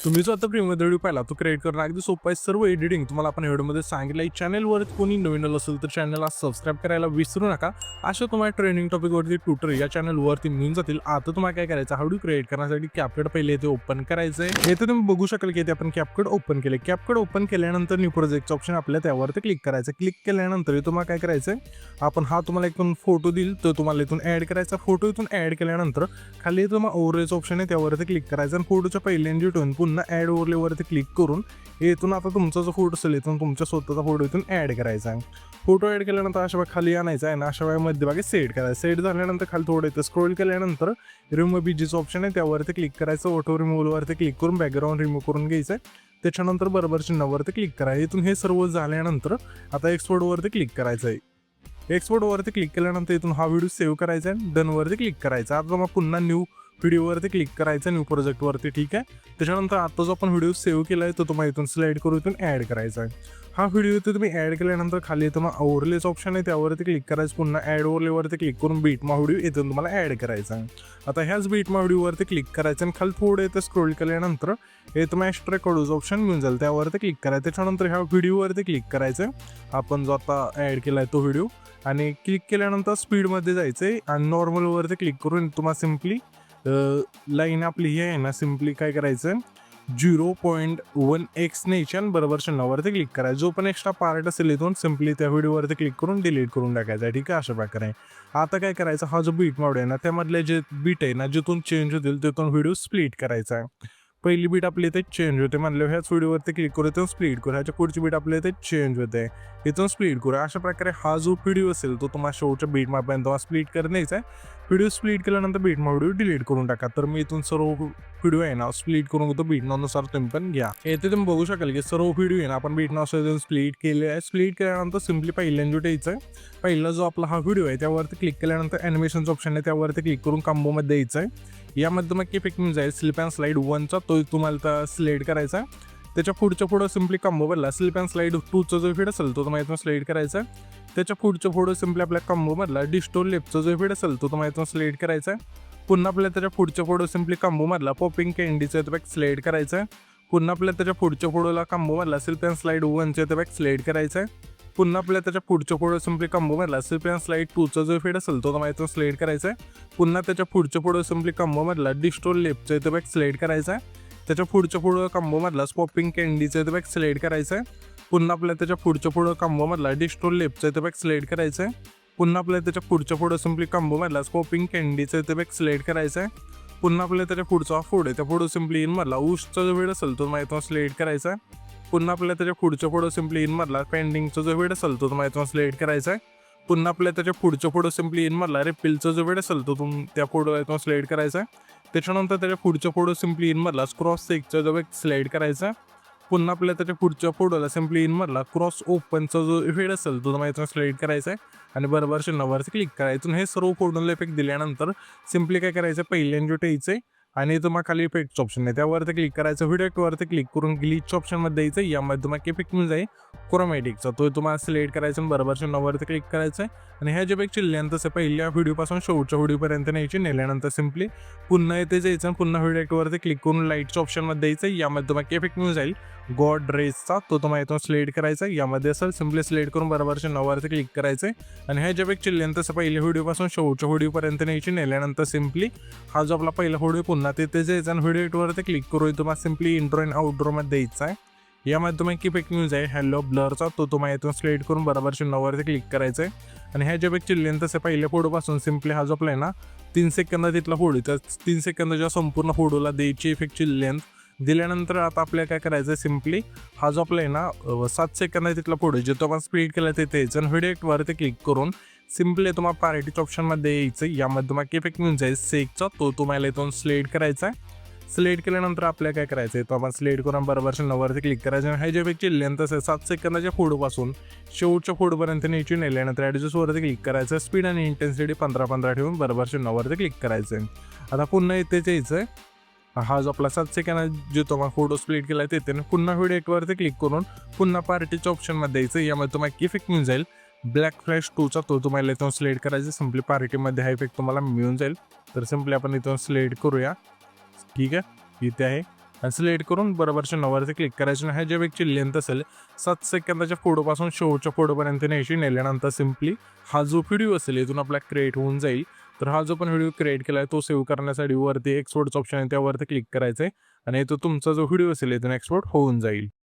तुम्ही जो आता फ्रीमध्ये व्हिडिओ पाहिला तो क्रिएट करणं अगदी सोपं आहे. सर्व एडिटिंग तुम्हाला आपण व्हिडिओमध्ये सांगितलं आहे. चॅनलवर कोणी नवीन असेल तर चॅनलला सबस्क्राईब करायला विसरू नका. अशा तुम्हाला ट्रेनिंग टॉपिकवरती ट्युटर या चॅनलवरती मिळून जातील. आता तुम्हाला काय करायचं, व्हिडिओ क्रिएट करण्यासाठी कॅपकट पहिले इथे ओपन करायचं आहे. इथे तुम्ही बघू शकाल की इथे आपण कॅपकट ओपन केले. कॅपकट ओपन केल्यानंतर न्यू प्रोजेक्टचं ऑप्शन आपल्या त्यावरती क्लिक करायचं. क्लिक केल्यानंतर तुम्हाला काय करायचं, आपण तुम्हाला इथून फोटो देईल तो तुम्हाला इथून ऍड करायचा. फोटो इथून ऍड केल्यानंतर खाली तुम्हाला ओव्हरलेचं ऑप्शन आहे त्यावरती क्लिक करायचं आणि फोटोच्या पहिल्यांदा ठेवून पुन्हा ऍड ओव्हरलेवरती क्लिक करून इथून आता तुमचा जो फोटो असेल इथून तुमच्या स्वतःचा फोटो इथून ऍड करायचा आहे. फोटो ऍड केल्यानंतर अशा वेळी खाली आणायचा आहे ना, अशा वेळी मध्यभागी सेट करायचं. सेट झाल्यानंतर खाली थोडं इथं स्क्रोल केल्यानंतर रिमूव्ह बीजीचं ऑप्शन आहे त्यावरती क्लिक करायचं. ऑटो रिमूव्हवरती क्लिक करून बॅकग्राऊंड रिमूव्ह करून घ्यायचं आहे. त्याच्यानंतर बरोबर चिन्हावरती क्लिक करायचं. इथून हे सर्व झाल्यानंतर आता एक्सपोर्टवरती क्लिक करायचं आहे. एक्सपोर्टवरती क्लिक केल्यानंतर इथून हा व्हिडिओ सेव्ह करायचा आहे. डनवरती क्लिक करायचा. आता मग पुन्हा न्यू व्हिडिओवरती क्लिक करायचं, न्यू प्रोजेक्टवरती. ठीक आहे. त्याच्यानंतर आता जो आपण व्हिडिओ सेव्ह केला आहे तो तुम्हाला इथून स्लाइड करून इथून ॲड करायचा आहे. हा व्हिडिओ इथे तुम्ही ॲड केल्यानंतर खाली तुम्हाला ओव्हरलेचं ऑप्शन आहे त्यावरती क्लिक करायचं. पुन्हा ॲड ओव्हरलेवरती क्लिक करून बीटमा व्हिडिओ इथून तुम्हाला ॲड करायचा आहे. आता ह्याच बीटमा व्हिडिओवरती क्लिक करायचं आणि खाली थोडं इथं स्क्रोल केल्यानंतर हे तुम्हाला एक्स्ट्रा कडूचं ऑप्शन मिळून जाईल त्यावरती क्लिक करायचं. त्याच्यानंतर ह्या व्हिडिओवरती क्लिक करायचं, आपण जो आता ॲड केला आहे तो व्हिडिओ, आणि क्लिक केल्यानंतर स्पीडमध्ये जायचं आहे आणि नॉर्मलवरती क्लिक करून तुम्हाला सिम्पली लाईन आपली ही आहे ना, सिम्पली काय करायचं 0.1x न्यायची आणि बरोबर चिन्हावरती क्लिक करायचं. जो पण एक्स्ट्रा पार्ट असेल इथून सिम्पली त्या व्हिडिओवरती क्लिक करून डिलीट करून टाकायचा आहे. ठीक आहे, अशा प्रकारे. आता काय करायचं, हा जो बीट मोड आहे ना त्यामधले जे बीट आहे ना जिथून चेंज होतील तिथून व्हिडिओ स्प्लिट करायचा आहे. पहिली बीट आपली इथे चेंज होते म्हणलं ह्याच व्हिडिओवरती क्लिक करू इथून स्प्लिट करू. ह्याच्या पुढची बीट आपल्या इथे चेंज होते इथून स्प्लिट करू. अशा प्रकारे हा जो व्हिडिओ असेल तो तुम्हाला शेवटच्या बीटमापर्यंत स्प्लिट करण्याचा आहे. व्हिडिओ स्प्लिट केल्यानंतर बीटमा व्हिडिओ डिलीट करून टाका. तर मी इथून सर्व व्हिडिओ आहे ना स्प्लिट करून घेतो बीटनानुसार, तुम्ही पण घ्या. येथे तुम्ही बघू शकाल की सर्व व्हिडिओ आहे ना आपण बीटनानुसार स्प्लिट केले आहे. स्प्लिट केल्यानंतर सिम्पली पहिल्यांदा द्यायचं आहे. पहिला जो आपला हा व्हिडिओ आहे त्यावरती क्लिक केल्यानंतर ॲनिमेशनचं ऑप्शन आहे त्यावरती क्लिक करून कॉम्बोमध्ये द्यायचं आहे. यामध्ये तुम्हाला इफेक्ट मिळून जाईल स्लिप अँड स्लाईड 1चा, तो तुम्हाला सिलेक्ट करायचा. त्याच्या पुढं सिम्पली कॉम्बो बदला स्लिप अँड स्लाईड 2चा जो फीड असेल तो तुम्हाला इथून सिलेक्ट करायचा. त्याच्या पुढं सिम्पली आपल्या कॉम्बोमधला डिस्टोर लेफ्टचा जो फीड असेल तो तुम्हाला इथून सिलेक्ट करायचा. पुन्हा आपल्या त्याच्या पुढं सिम्पली कॉम्बोमधला पॉपिंग कॅन्डीचा इथं बॅक सिलेक्ट करायचा. पुन्हा आपल्या त्याच्या पुढला कॉम्बोमधला स्लिप अँड स्लाईड 1चा इथं बॅक सिलेक्ट करायचा. पुन्हा आपल्या त्याच्या पुढं सिम्पली कॉम्बोमधला स्लिप अँड स्लाईड 2चा जो फीड असेल तो तुम्हाला इथून सिलेक्ट करायचा आहे. पुन्हा त्याच्या पुढं सिम्पली कॉम्बोमधला डिस्टोर लेफ्टचा इथं बॅक सिलेक्ट करायचा. त्याच्या पुढं कॉम्बोमधला पॉपिंग कॅन्डीचा इथं बॅक सिलेक्ट करायचा आहे. पुन्हा आपल्या त्याच्या पुढं कॉम्बोमधला डिस्टोर लेफ्टचा इथं बॅक सिलेक्ट करायचा आहे. पुन्हा आपल्या त्याच्या पुढं सिम्पली कॉम्बोमधला पॉपिंग कॅन्डीचा इथं बॅक सिलेक्ट करायचा आहे. पुन्हा आपल्या त्याच्या पुढचा आहे त्या पुढं सिम्पली इनमधला ऊसचा जो वेळ असेल तो तुम्हाला इथून सिलेक्ट करायचा. पुन्हा आपल्या त्याच्या पुढं सिम्पली इनमधला पेंडिंगचा जो वेळ असेल तो तुम्हाला इथून सिलेक्ट करायचा आहे. पुन्हा आपल्या त्याच्या पुढं सिम्पली इनमधला रिपीलचा जो वेळ असेल तो त्या पुढं इथून सिलेक्ट करायचा आहे. त्याच्यानंतर त्याच्या पुढं सिम्पली इनमधला क्रॉस सेकचा जो वेळ सिलेक्ट करायचा. पुन्हा आपल्या त्याच्या पुढला सिम्पली इनमधला क्रॉस ओपनचा जो वेळ असेल तो तुम्हाला इथून सिलेक्ट करायचा आहे आणि बरोबर चिन्हावरती क्लिक करायचं. हे सर्व फोल्डरला इफेक्ट दिल्यानंतर सिम्पली काय करायचं, पहिल्यांदा ठेवायचं आणि तुम्हाला खाली इफेक्टचं ऑप्शन आहे त्यावरती क्लिक करायचं. व्हिडिओवरती क्लिक करून ग्लिच ऑप्शनमध्ये द्यायचं. यामध्ये तुम्हाला इफेक्ट मिळून जाईल क्रोमॅटिकचा, तो तुम्हाला सिलेक्ट करायचा आणि बरोबर चिन्हावरती क्लिक करायचं आहे. आणि ह्या जे इफेक्ट चिल्ल्यानंतर तसं पहिल्या व्हिडिओपासून शेवटच्या व्हिडिओपर्यंत न्यायची. नेल्यानंतर सिम्पली पुन्हा येथे जायचं आणि पुन्हा व्हिडिओवरती क्लिक करून लाईटच्या ऑप्शनमध्ये द्यायचं. यामध्ये तुम्हाला इफेक्ट मिळून जाईल गॉड रेसचा, तो तुम्हाला इथून सिलेक्ट करायचा. यामध्ये असेल सिम्पली सिलेक्ट करून बरोबर चिन्हावरती क्लिक करायचं आहे. आणि ह्या जे इफेक्ट चिल्ल्यानंतर तसं पहिल्या व्हिडिओपासून शेवटच्या व्हिडिओपर्यंत न्यायची. नेल्यानंतर सिम्पली हा जो आपला पहिला व्हिडिओ पुन्हा तिथे जायचं आणि व्हिडिओवरती क्लिक करून तुम्हाला सिम्पली इंट्रो अँड आउटरोमध्ये द्यायचा आहे. यामध्ये तुम्हाला इफेक्ट मिळून जाईल हॅलो ब्लरचा, तो तुम्हाला इथून सिलेक्ट करून बरोबर चिन्हावरती क्लिक करायचं आहे. आणि ह्या जे इफेक्ट चिल्ल्यानंतर तसं पहिल्या फोटोपासून सिम्पली हा जो आपला आहे ना 3 सेकंद तिथला फोटो, त्या 3 सेकंदाच्या संपूर्ण फोटोला द्यायची इफेक्टची लेंथ दिल्यानंतर आता आपल्याला काय करायचं, सिम्पली हा जो आपला आहे ना 7 सेकंद तिथला फोटो जे तो आपण स्पीड केला तिथे यायचं आणि व्हिडिओवरती क्लिक करून सिम्पली तुम्हाला पार्टीच्या ऑप्शनमध्ये यायचं. यामध्ये तुम्हाला इफेक्ट मिळून जाईल सेकचा, तो तुम्हाला इथून सिलेक्ट करायचा आहे. सिलेक्ट केल्यानंतर आपल्याला काय करायचं आहे, तो आपण सिलेक्ट करून बरोबरच्या नंबरवरती क्लिक करायचं. आणि हे जे इफेक्टची लेंथ असेल 7 सेकंदाच्या फोटोपासून शेवटच्या फोटोपर्यंत न्यायची. नेल्यानंतर ॲडजस्टवरती क्लिक करायचं. स्पीड आणि इंटेन्सिटी 15-15 ठेवून बरोबरच्या नंबरवरती क्लिक करायचं आहे. आता पुन्हा इथेच यायचं आहे. हा जो आपला 7 सेकंद जो तुम्हाला फोटो स्प्लिट केला आहे तिथे पुन्हा व्हिडिओवरती क्लिक करून पुन्हा पार्टीच्या ऑप्शनमध्ये द्यायचं. यामध्ये तुम्हाला इफेक्ट मिळून जाईल ब्लॅक फ्लॅश 2चा, तो तुम्हाला इथून सिलेक्ट करायचा. सिम्पली पार्टीमध्ये हा इफेक्ट तुम्हाला मिळून जाईल. तर सिम्पली आपण इथून सिलेक्ट करूया. ठीक आहे, इथे आहे. आणि सिलेक्ट करून बरोबरच्या नंबरवरती क्लिक करायचं आणि ह्या ज्या व्यक्तीची लेंथ असेल 7 सेकंदाच्या फोटोपासून शेवटच्या फोटोपर्यंत न्यायची. नेल्यानंतर सिम्पली हा जो व्हिडिओ असेल इथून आपला क्रिएट होऊन जाईल. तर हा जो पण व्हिडिओ क्रिएट केला आहे तो सेव्ह करण्यासाठी वरती एक्सपोर्टचा ऑप्शन आहे त्यावरती क्लिक करायचं आहे आणि तो तुमचा जो व्हिडिओ असेल इथून एक्सपोर्ट होऊन जाईल.